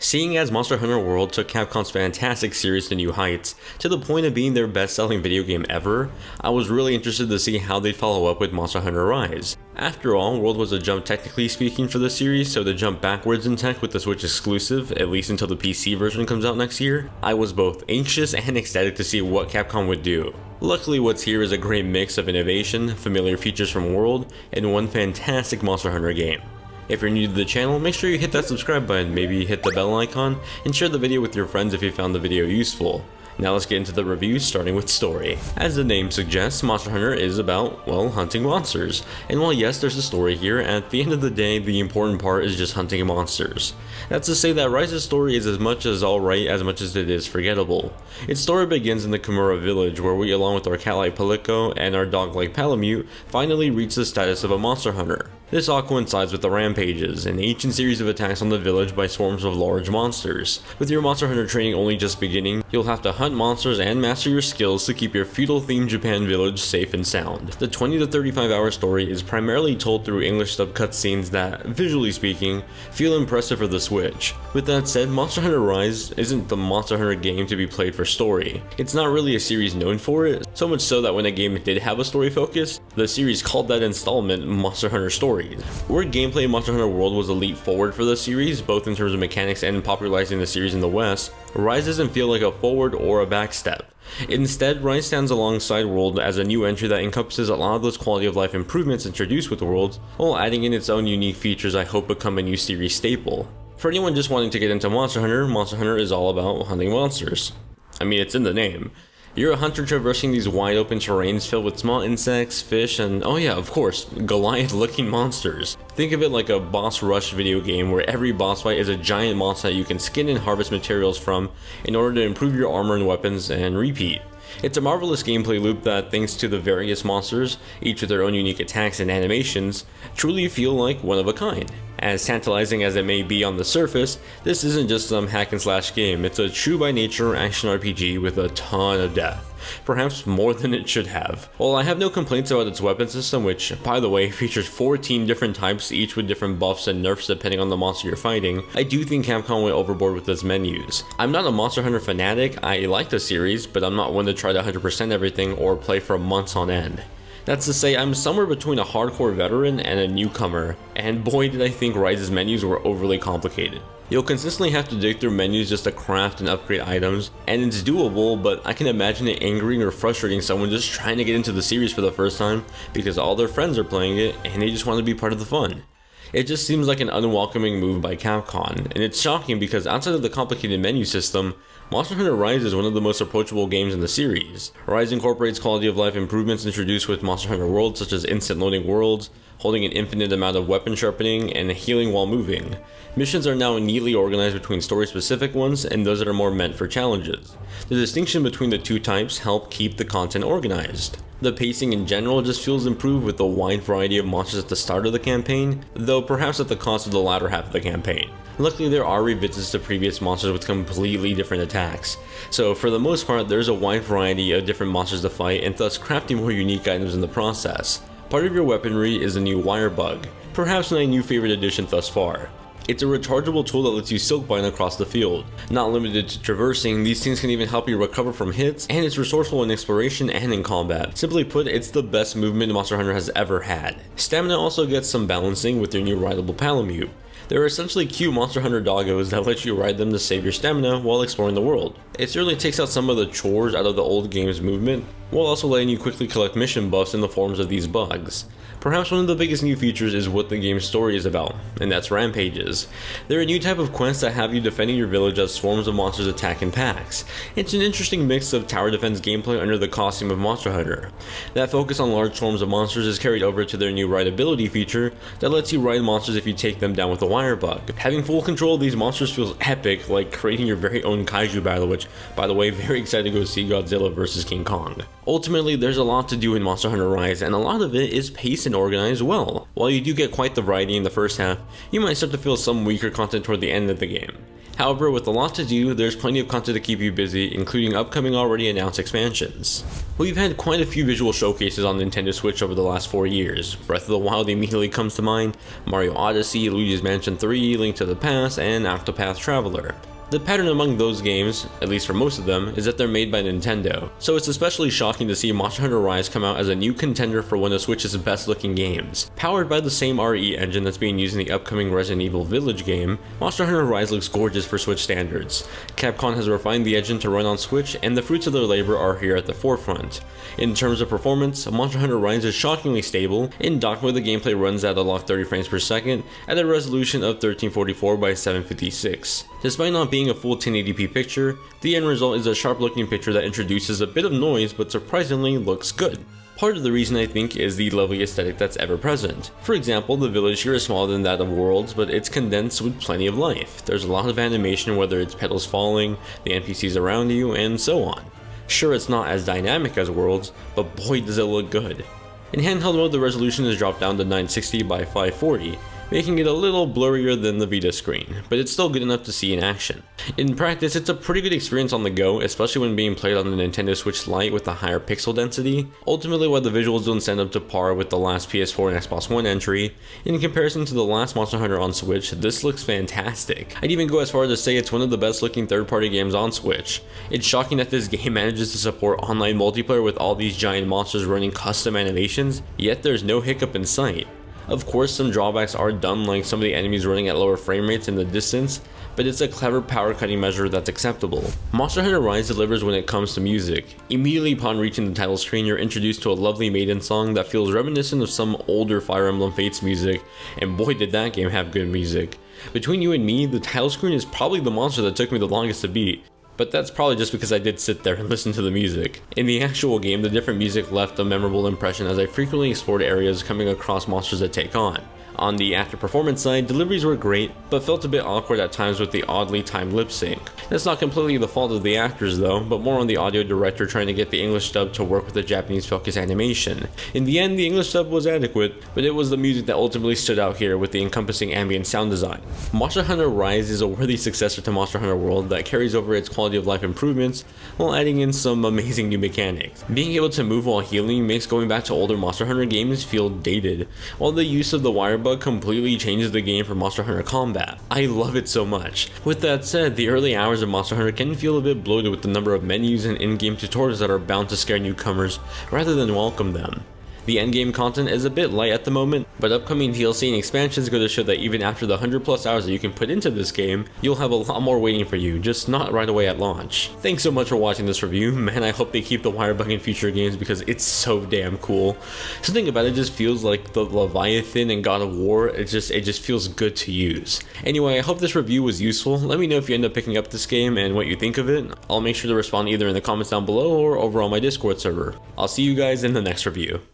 Seeing as Monster Hunter World took Capcom's fantastic series to new heights, to the point of being their best-selling video game ever, I was really interested to see how they'd follow up with Monster Hunter Rise. After all, World was a jump technically speaking for the series, so to jump backwards in tech with the Switch exclusive, at least until the PC version comes out next year, I was both anxious and ecstatic to see what Capcom would do. Luckily, what's here is a great mix of innovation, familiar features from World, and one fantastic Monster Hunter game. If you're new to the channel, make sure you hit that subscribe button, maybe hit the bell icon, and share the video with your friends if you found the video useful. Now let's get into the review, starting with story. As the name suggests, Monster Hunter is about, well, hunting monsters. And while yes, there's a story here, at the end of the day, the important part is just hunting monsters. That's to say that Rise's story is as much as alright as much as it is forgettable. Its story begins in the Kimura village, where we, along with our cat-like Palico and our dog-like Palamute, finally reach the status of a monster hunter. This all coincides with the rampages, an ancient series of attacks on the village by swarms of large monsters. With your Monster Hunter training only just beginning, you'll have to hunt monsters and master your skills to keep your feudal-themed Japan village safe and sound. The 20 to 35 hour story is primarily told through English sub cutscenes that, visually speaking, feel impressive for the Switch. With that said, Monster Hunter Rise isn't the Monster Hunter game to be played for story. It's not really a series known for it, so much so that when a game did have a story focus, the series called that installment Monster Hunter Story. Where gameplay in Monster Hunter World was a leap forward for the series, both in terms of mechanics and popularizing the series in the West, Rise doesn't feel like a forward or a back step. Instead, Rise stands alongside World as a new entry that encompasses a lot of those quality of life improvements introduced with World, while adding in its own unique features I hope become a new series staple. For anyone just wanting to get into Monster Hunter is all about hunting monsters. I mean, it's in the name. You're a hunter traversing these wide open terrains filled with small insects, fish, and oh yeah, of course, Goliath-looking monsters. Think of it like a boss rush video game where every boss fight is a giant monster that you can skin and harvest materials from in order to improve your armor and weapons and repeat. It's a marvelous gameplay loop that, thanks to the various monsters, each with their own unique attacks and animations, truly feel like one of a kind. As tantalizing as it may be on the surface, this isn't just some hack and slash game, it's a true by nature action RPG with a ton of depth. Perhaps more than it should have. While I have no complaints about its weapon system, which, by the way, features 14 different types, each with different buffs and nerfs depending on the monster you're fighting, I do think Capcom went overboard with its menus. I'm not a Monster Hunter fanatic, I like the series, but I'm not one to try to 100% everything or play for months on end. That's to say, I'm somewhere between a hardcore veteran and a newcomer, and boy did I think Rise's menus were overly complicated. You'll consistently have to dig through menus just to craft and upgrade items, and it's doable, but I can imagine it angering or frustrating someone just trying to get into the series for the first time because all their friends are playing it and they just want to be part of the fun. It just seems like an unwelcoming move by Capcom, and it's shocking because outside of the complicated menu system, Monster Hunter Rise is one of the most approachable games in the series. Rise incorporates quality of life improvements introduced with Monster Hunter World, such as instant loading worlds, holding an infinite amount of weapon sharpening, and healing while moving. Missions are now neatly organized between story-specific ones and those that are more meant for challenges. The distinction between the two types help keep the content organized. The pacing in general just feels improved with the wide variety of monsters at the start of the campaign, though perhaps at the cost of the latter half of the campaign. Luckily, there are revisits to previous monsters with completely different attacks, so for the most part there's a wide variety of different monsters to fight and thus crafting more unique items in the process. Part of your weaponry is a new wirebug, perhaps my new favorite addition thus far. It's a rechargeable tool that lets you silkbind across the field. Not limited to traversing, these things can even help you recover from hits, and it's resourceful in exploration and in combat. Simply put, it's the best movement Monster Hunter has ever had. Stamina also gets some balancing with your new rideable Palamute. They're essentially cute Monster Hunter doggos that let you ride them to save your stamina while exploring the world. It certainly takes out some of the chores out of the old game's movement, while also letting you quickly collect mission buffs in the forms of these bugs. Perhaps one of the biggest new features is what the game's story is about, and that's rampages. They're a new type of quest that have you defending your village as swarms of monsters attack in packs. It's an interesting mix of tower defense gameplay under the costume of Monster Hunter. That focus on large swarms of monsters is carried over to their new rideability feature that lets you ride monsters if you take them down with a wirebug. Having full control of these monsters feels epic, like creating your very own kaiju battle, which, by the way, very excited to go see Godzilla vs King Kong. Ultimately, there's a lot to do in Monster Hunter Rise, and a lot of it is paced and organized well. While you do get quite the variety in the first half, you might start to feel some weaker content toward the end of the game. However, with a lot to do, there's plenty of content to keep you busy, including upcoming already announced expansions. We've had quite a few visual showcases on Nintendo Switch over the last 4 years. Breath of the Wild immediately comes to mind, Mario Odyssey, Luigi's Mansion 3, Link to the Past, and Octopath Traveler. The pattern among those games, at least for most of them, is that they're made by Nintendo, so it's especially shocking to see Monster Hunter Rise come out as a new contender for one of Switch's best looking games. Powered by the same RE engine that's being used in the upcoming Resident Evil Village game, Monster Hunter Rise looks gorgeous for Switch standards. Capcom has refined the engine to run on Switch, and the fruits of their labor are here at the forefront. In terms of performance, Monster Hunter Rise is shockingly stable. In dock mode, the gameplay runs at a locked 30 frames per second at a resolution of 1344 by 756. Despite not being a full 1080p picture, the end result is a sharp looking picture that introduces a bit of noise but surprisingly looks good. Part of the reason I think is the lovely aesthetic that's ever present. For example, the village here is smaller than that of Worlds, but it's condensed with plenty of life. There's a lot of animation, whether it's petals falling, the NPCs around you, and so on. Sure, it's not as dynamic as Worlds, but boy does it look good. In handheld mode, the resolution is dropped down to 960 by 540, making it a little blurrier than the Vita screen, but it's still good enough to see in action. In practice, it's a pretty good experience on the go, especially when being played on the Nintendo Switch Lite with a higher pixel density. Ultimately, while the visuals don't stand up to par with the last PS4 and Xbox One entry, in comparison to the last Monster Hunter on Switch, this looks fantastic. I'd even go as far as to say it's one of the best looking third-party games on Switch. It's shocking that this game manages to support online multiplayer with all these giant monsters running custom animations, yet there's no hiccup in sight. Of course, some drawbacks are done, like some of the enemies running at lower frame rates in the distance, but it's a clever power cutting measure that's acceptable. Monster Hunter Rise delivers when it comes to music. Immediately upon reaching the title screen, you're introduced to a lovely maiden song that feels reminiscent of some older Fire Emblem Fates music, and boy did that game have good music. Between you and me, the title screen is probably the monster that took me the longest to beat. But that's probably just because I did sit there and listen to the music. In the actual game, the different music left a memorable impression as I frequently explored areas coming across monsters to take on. On the actor performance side, deliveries were great, but felt a bit awkward at times with the oddly timed lip sync. That's not completely the fault of the actors though, but more on the audio director trying to get the English dub to work with the Japanese focus animation. In the end, the English dub was adequate, but it was the music that ultimately stood out here with the encompassing ambient sound design. Monster Hunter Rise is a worthy successor to Monster Hunter World that carries over its quality of life improvements while adding in some amazing new mechanics. Being able to move while healing makes going back to older Monster Hunter games feel dated, while the use of the wirebug completely changes the game for Monster Hunter combat. I love it so much. With that said, the early hours of Monster Hunter can feel a bit bloated with the number of menus and in-game tutorials that are bound to scare newcomers rather than welcome them. The endgame content is a bit light at the moment, but upcoming DLC and expansions go to show that even after the 100+ hours that you can put into this game, you'll have a lot more waiting for you, just not right away at launch. Thanks so much for watching this review. Man, I hope they keep the wirebug in future games because it's so damn cool. Something about it just feels like the Leviathan and God of War. It just feels good to use. Anyway, I hope this review was useful. Let me know if you end up picking up this game and what you think of it. I'll make sure to respond either in the comments down below or over on my Discord server. I'll see you guys in the next review.